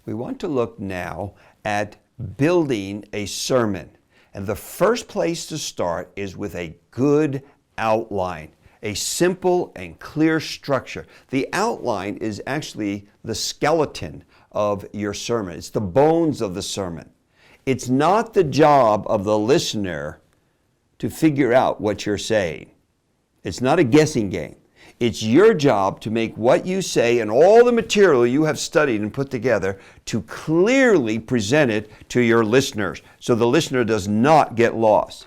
We want to look now at building a sermon. And the first place to start is with a good outline, a simple and clear structure. The outline is actually the skeleton of your sermon. It's the bones of the sermon. It's not the job of the listener to figure out what you're saying. It's not a guessing game. It's your job to make what you say and all the material you have studied and put together to clearly present it to your listeners so the listener does not get lost.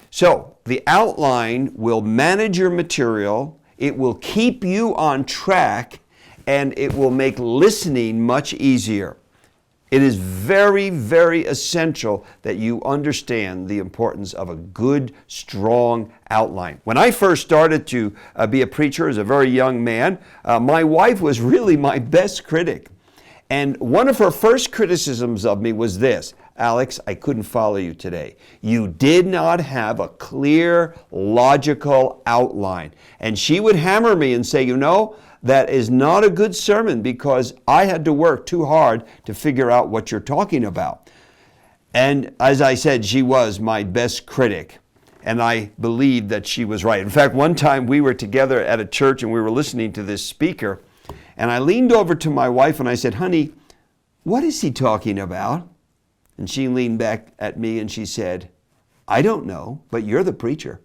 So the outline will manage your material, it will keep you on track, and it will make listening much easier. It is very, very essential that you understand the importance of a good, strong outline. When I first started to be a preacher as a very young man, my wife was really my best critic. And one of her first criticisms of me was this: Alex, I couldn't follow you today. You did not have a clear, logical outline. And she would hammer me and say, that is not a good sermon because I had to work too hard to figure out what you're talking about. And as I said, she was my best critic. And I believed that she was right. In fact, one time we were together at a church and we were listening to this speaker. And I leaned over to my wife and I said, honey, what is he talking about? And she leaned back at me and she said, I don't know, but you're the preacher.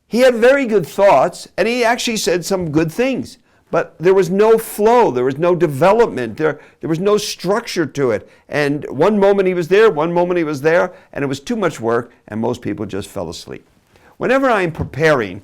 He had very good thoughts, and he actually said some good things, but there was no flow, there was no development, there was no structure to it. And one moment he was there, one moment he was there, and it was too much work, and most people just fell asleep. Whenever I'm preparing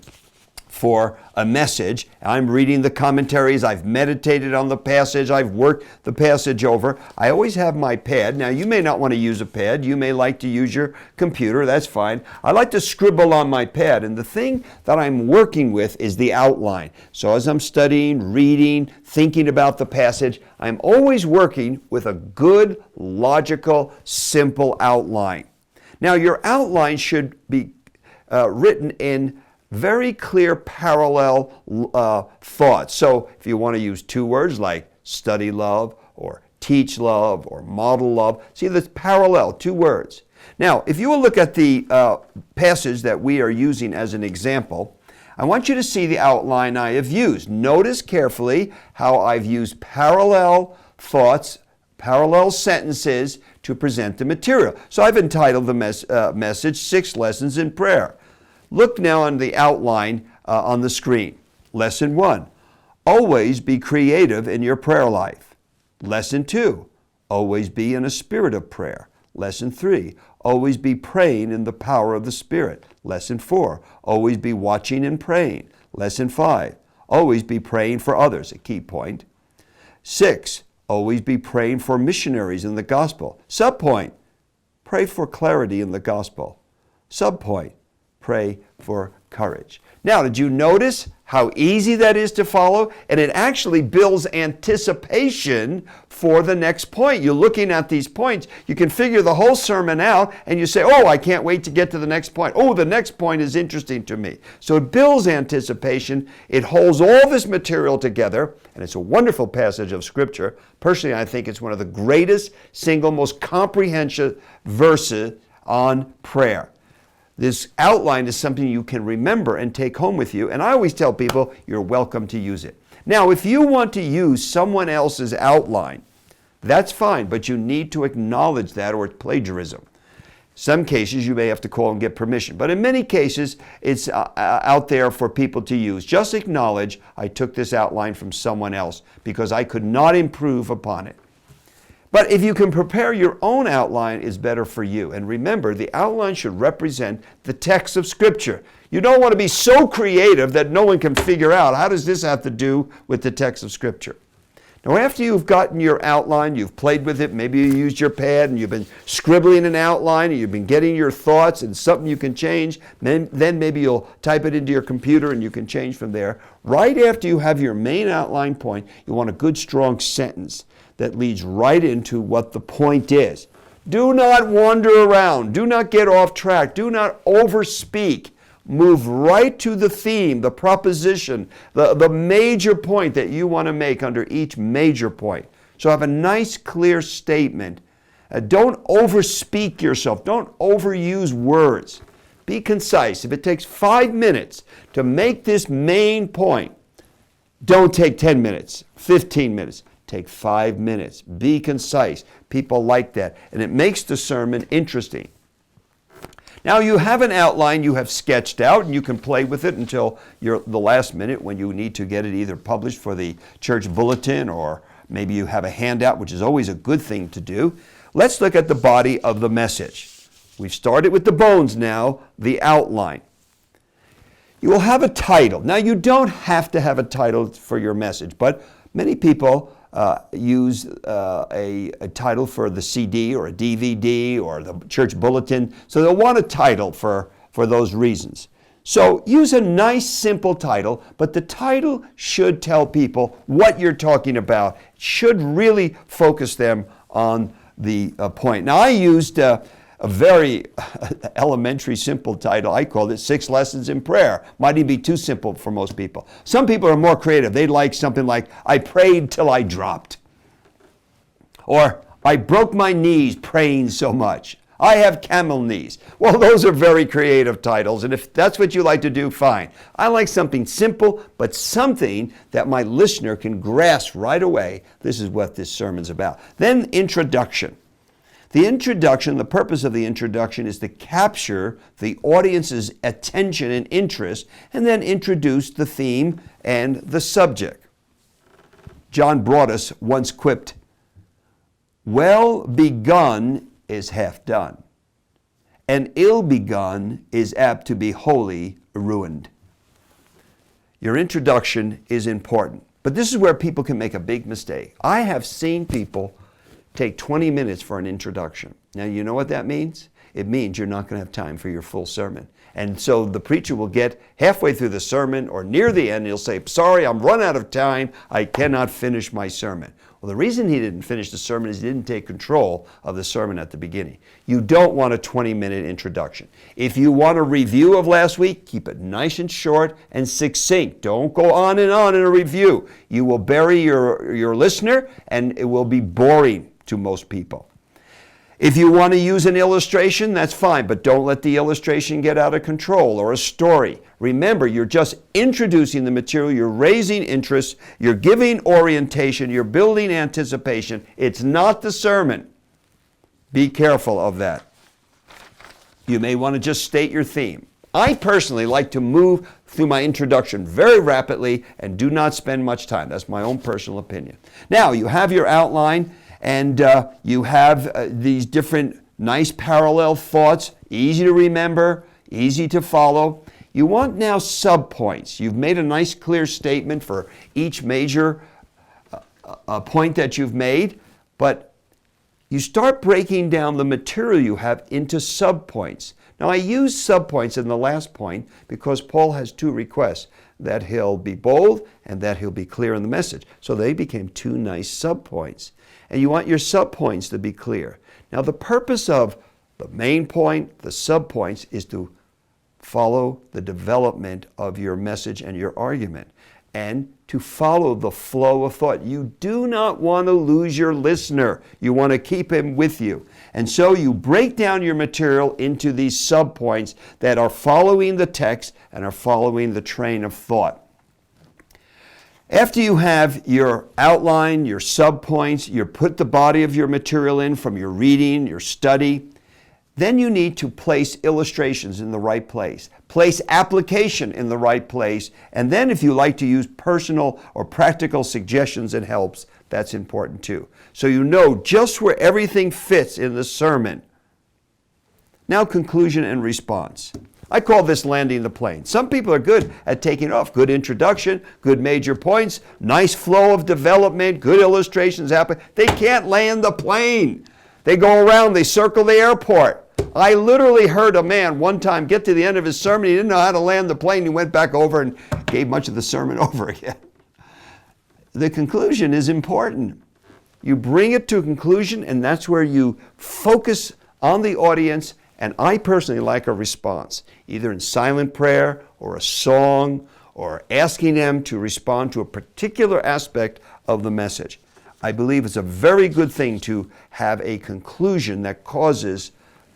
for a message, I'm reading the commentaries, I've meditated on the passage, I've worked the passage over, I always have my pad. Now, you may not want to use a pad, you may like to use your computer, that's fine. I like to scribble on my pad, and the thing that I'm working with is the outline. So as I'm studying, reading, thinking about the passage, I'm always working with a good, logical, simple outline. Now, your outline should be written in very clear parallel thoughts. So if you want to use two words like study love or teach love or model love, see, that's parallel, two words. Now, if you will look at the passage that we are using as an example, I want you to see the outline I have used. Notice carefully how I've used parallel thoughts, parallel sentences to present the material. So I've entitled the message, 6 Lessons in Prayer. Look now on the outline on the screen. Lesson 1, always be creative in your prayer life. Lesson 2, always be in a spirit of prayer. Lesson 3, always be praying in the power of the Spirit. Lesson 4, always be watching and praying. Lesson 5, always be praying for others, a key point. 6, always be praying for missionaries in the gospel. Subpoint, pray for clarity in the gospel. Subpoint, pray for courage. Now, did you notice how easy that is to follow? And it actually builds anticipation for the next point. You're looking at these points, you can figure the whole sermon out, and you say, oh, I can't wait to get to the next point. Oh, the next point is interesting to me. So it builds anticipation. It holds all this material together, and it's a wonderful passage of Scripture. Personally, I think it's one of the greatest, single, most comprehensive verses on prayer. This outline is something you can remember and take home with you. And I always tell people, you're welcome to use it. Now, if you want to use someone else's outline, that's fine, but you need to acknowledge that or it's plagiarism. Some cases you may have to call and get permission, but in many cases it's out there for people to use. Just acknowledge, I took this outline from someone else because I could not improve upon it. But if you can prepare your own outline, it's better for you. And remember, the outline should represent the text of Scripture. You don't want to be so creative that no one can figure out, how does this have to do with the text of Scripture? Now, after you've gotten your outline, you've played with it, maybe you used your pad and you've been scribbling an outline and you've been getting your thoughts and something you can change, then maybe you'll type it into your computer and you can change from there. Right after you have your main outline point, you want a good, strong sentence that leads right into what the point is. Do not wander around. Do not get off track. Do not overspeak. Move right to the theme, the proposition, the major point that you want to make under each major point. So have a nice, clear statement. Don't overspeak yourself. Don't overuse words. Be concise. If it takes 5 minutes to make this main point, don't take 10 minutes, 15 minutes. Take 5 minutes. Be concise. People like that. And it makes the sermon interesting. Now you have an outline you have sketched out, and you can play with it until the last minute when you need to get it either published for the church bulletin, or maybe you have a handout, which is always a good thing to do. Let's look at the body of the message. We've started with the bones now, the outline. You will have a title. Now you don't have to have a title for your message, but many people use a title for the CD or a DVD or the church bulletin. So they'll want a title for those reasons. So use a nice, simple title, but the title should tell people what you're talking about. It should really focus them on the point. Now I used a very elementary, simple title. I called it 6 Lessons in Prayer. Might even be too simple for most people. Some people are more creative. They'd like something like, I prayed till I dropped. Or, I broke my knees praying so much. I have camel knees. Well, those are very creative titles, and if that's what you like to do, fine. I like something simple, but something that my listener can grasp right away. This is what this sermon's about. Then, introduction. The purpose of the introduction is to capture the audience's attention and interest, and then introduce the theme and the subject. John Broadus once quipped, "Well begun is half done, and ill begun is apt to be wholly ruined." Your introduction is important, but this is where people can make a big mistake. I have seen people take 20 minutes for an introduction. Now, you know what that means? It means you're not going to have time for your full sermon. And so the preacher will get halfway through the sermon or near the end, he'll say, "Sorry, I'm run out of time. I cannot finish my sermon." Well, the reason he didn't finish the sermon is he didn't take control of the sermon at the beginning. You don't want a 20-minute introduction. If you want a review of last week, keep it nice and short and succinct. Don't go on in a review. You will bury your listener, and it will be boring to most people. If you want to use an illustration, that's fine, but don't let the illustration get out of control, or a story. Remember, you're just introducing the material, you're raising interest, you're giving orientation, you're building anticipation. It's not the sermon. Be careful of that. You may want to just state your theme. I personally like to move through my introduction very rapidly and do not spend much time. That's my own personal opinion. Now, you have your outline, and you have these different nice parallel thoughts, easy to remember, easy to follow. You want now subpoints. You've made a nice clear statement for each major point that you've made, but you start breaking down the material you have into subpoints. Now I use subpoints in the last point because Paul has 2 requests, that he'll be bold and that he'll be clear in the message. So they became 2 nice subpoints. And you want your subpoints to be clear. Now the purpose of the main point, the subpoints, is to follow the development of your message and your argument, and to follow the flow of thought. You do not want to lose your listener. You want to keep him with you. And so you break down your material into these subpoints that are following the text and are following the train of thought. After you have your outline, your subpoints, you put the body of your material in from your reading, your study, then you need to place illustrations in the right place, place application in the right place, and then if you like to use personal or practical suggestions and helps, that's important too. So you know just where everything fits in the sermon. Now, conclusion and response. I call this landing the plane. Some people are good at taking off. Good introduction, good major points, nice flow of development, good illustrations happen. They can't land the plane. They go around, they circle the airport. I literally heard a man one time get to the end of his sermon. He didn't know how to land the plane. He went back over and gave much of the sermon over again. The conclusion is important. You bring it to a conclusion, and that's where you focus on the audience. And I personally like a response, either in silent prayer or a song or asking them to respond to a particular aspect of the message. I believe it's a very good thing to have a conclusion that causes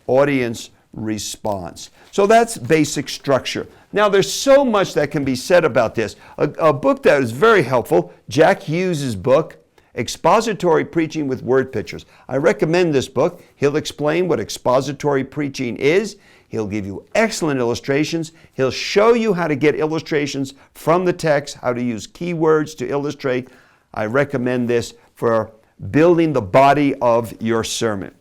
audience response. So that's basic structure. Now there's so much that can be said about this. A book that is very helpful, Jack Hughes' book, Expository Preaching with Word Pictures. I recommend this book. He'll explain what expository preaching is. He'll give you excellent illustrations. He'll show you how to get illustrations from the text, how to use keywords to illustrate. I recommend this for building the body of your sermon.